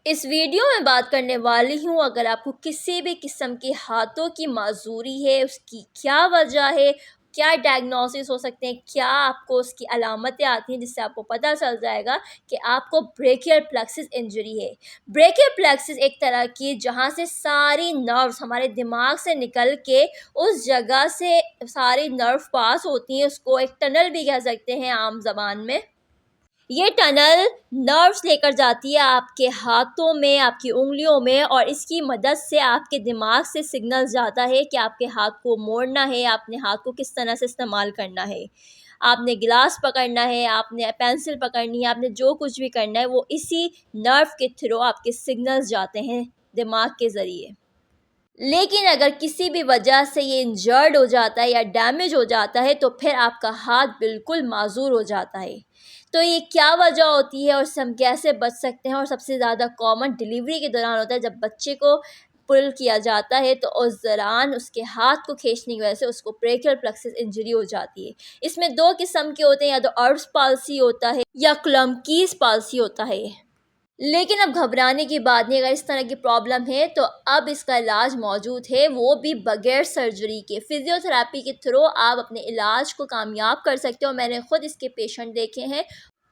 इस वीडियो में बात करने वाली हूँ, अगर आपको किसी भी किस्म की हाथों की माजूरी है, उसकी क्या वजह है, क्या डायग्नोसिस हो सकते हैं, क्या आपको उसकी अलामतें आती हैं जिससे आपको पता चल जाएगा कि आपको ब्रेकियल प्लेक्सिस इंजरी है। ब्रेकियल प्लेक्सिस एक तरह की जहाँ से सारी नर्व्स हमारे दिमाग से निकल के उस जगह से सारी नर्व पास होती हैं, उसको एक टनल भी कह सकते हैं आम ज़बान में। ये टनल नर्व्स लेकर जाती है आपके हाथों में, आपकी उंगलियों में, और इसकी मदद से आपके दिमाग से सिग्नल जाता है कि आपके हाथ को मोड़ना है, आपने हाथ को किस तरह से इस्तेमाल करना है। आपने गिलास पकड़ना है, आपने पेंसिल पकड़नी है, आपने जो कुछ भी करना है वो इसी नर्व के थ्रू आपके सिग्नल्स जाते हैं दिमाग के ज़रिए। लेकिन अगर किसी भी वजह से ये इंजर्ड हो जाता है या डैमेज हो जाता है तो फिर आपका हाथ बिल्कुल माजूर हो जाता है। तो ये क्या वजह होती है और इससे हम कैसे बच सकते हैं, और सबसे ज़्यादा कॉमन डिलीवरी के दौरान होता है। जब बच्चे को पुल किया जाता है तो उस दौरान उसके हाथ को खींचने की वजह से उसको ब्रेकियल प्लेक्सिस इंजरी हो जाती है। इसमें दो किस्म के होते हैं, या तो अर्ब्स पाल्सी होता है या क्लम्कीज पाल्सी होता है। लेकिन अब घबराने की बात नहीं, अगर इस तरह की प्रॉब्लम है तो अब इसका इलाज मौजूद है, वो भी बगैर सर्जरी के। फिजियोथेरेपी के थ्रू आप अपने इलाज को कामयाब कर सकते हो। मैंने खुद इसके पेशेंट देखे हैं।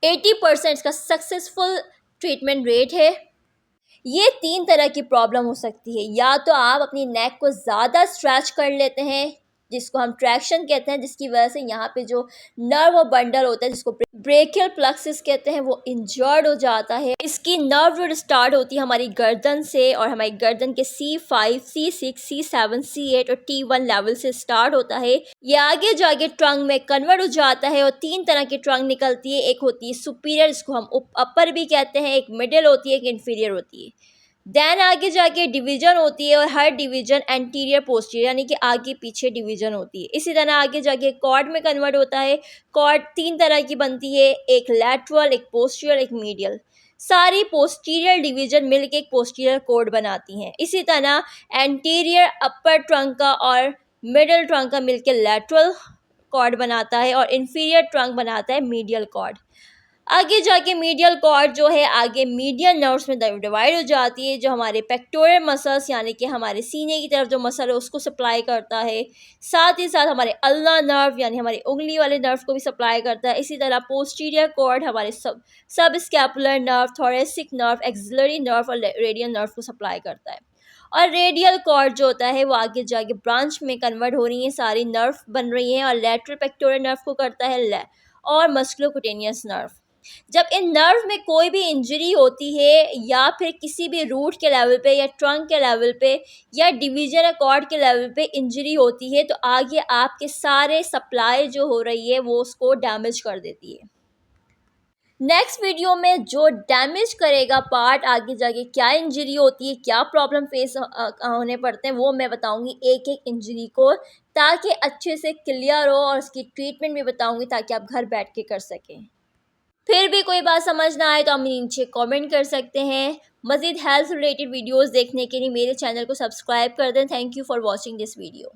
80% इसका सक्सेसफुल ट्रीटमेंट रेट है। ये 3 तरह की प्रॉब्लम हो सकती है, या तो आप अपनी नेक को ज़्यादा स्ट्रेच कर लेते हैं जिसको हम ट्रैक्शन कहते हैं, जिसकी वजह से यहाँ पे जो नर्व और बंडल होता है जिसको ब्रेकियल प्लेक्सिस कहते हैं वो इंजर्ड हो जाता है। इसकी नर्व रूट स्टार्ट होती है हमारी गर्दन से, और हमारी गर्दन के C5, C6, C7, C8 और T1 लेवल से स्टार्ट होता है। ये आगे जाके ट्रंक में कन्वर्ट हो जाता है, और 3 तरह की ट्रंक निकलती है। एक होती है सुपीरियर, जिसको हम अपर भी कहते हैं, एक मिडिल होती है, एक इन्फीरियर होती है। देन आगे जाके डिवीज़न होती है, और हर डिवीज़न एंटीरियर पोस्टीरियर यानी कि आगे पीछे डिवीज़न होती है। इसी तरह आगे जाके कॉर्ड में कन्वर्ट होता है। कॉर्ड 3 तरह की बनती है, एक लैटरल, एक पोस्टीरियर, एक मीडियल। सारी पोस्टीरियर डिवीज़न मिलके एक पोस्टीरियर कॉर्ड बनाती हैं। इसी तरह एंटीरियर अपर ट्रंक का और मिडिल ट्रंक का मिलके लैटरल कॉर्ड बनाता है, और इन्फीरियर ट्रंक बनाता है मीडियल कॉर्ड। आगे जाके मीडियल कॉर्ड जो है आगे मीडियल नर्व्स में डिवाइड हो जाती है, जो हमारे पेक्टोरल मसल्स यानी कि हमारे सीने की तरफ जो मसल है उसको सप्लाई करता है। साथ ही साथ हमारे अल्ना नर्व यानी हमारी उंगली वाले नर्व को भी सप्लाई करता है। इसी तरह पोस्टीरियर कॉर्ड हमारे सब scapular nerve, thoracic nerve, axillary nerve और रेडियल नर्व को सप्लाई करता है। और रेडियल कॉर्ड जो होता है वो आगे जाके ब्रांच में कन्वर्ट हो रही है, सारी नर्व बन रही हैं, और लेटरल पेक्टोरल नर्व को करता है और मस्कुलोकुटेनियस नर्व। जब इन नर्व में कोई भी इंजरी होती है, या फिर किसी भी रूट के लेवल पे या ट्रंक के लेवल पे या डिवीजन कॉर्ड के लेवल पे इंजरी होती है, तो आगे आपके सारे सप्लाई जो हो रही है वो उसको डैमेज कर देती है। नेक्स्ट वीडियो में जो डैमेज करेगा पार्ट, आगे जाके क्या इंजरी होती है, क्या प्रॉब्लम फेस होने पड़ते हैं, वो मैं बताऊंगी एक एक इंजरी को, ताकि अच्छे से क्लियर हो, और उसकी ट्रीटमेंट भी बताऊंगी ताकि आप घर बैठ के कर सकें। फिर भी कोई बात समझ ना आए तो आप नीचे कमेंट कर सकते हैं। मज़ीद हेल्थ रिलेटेड वीडियोस देखने के लिए मेरे चैनल को सब्सक्राइब कर दें। Thank you for watching this video.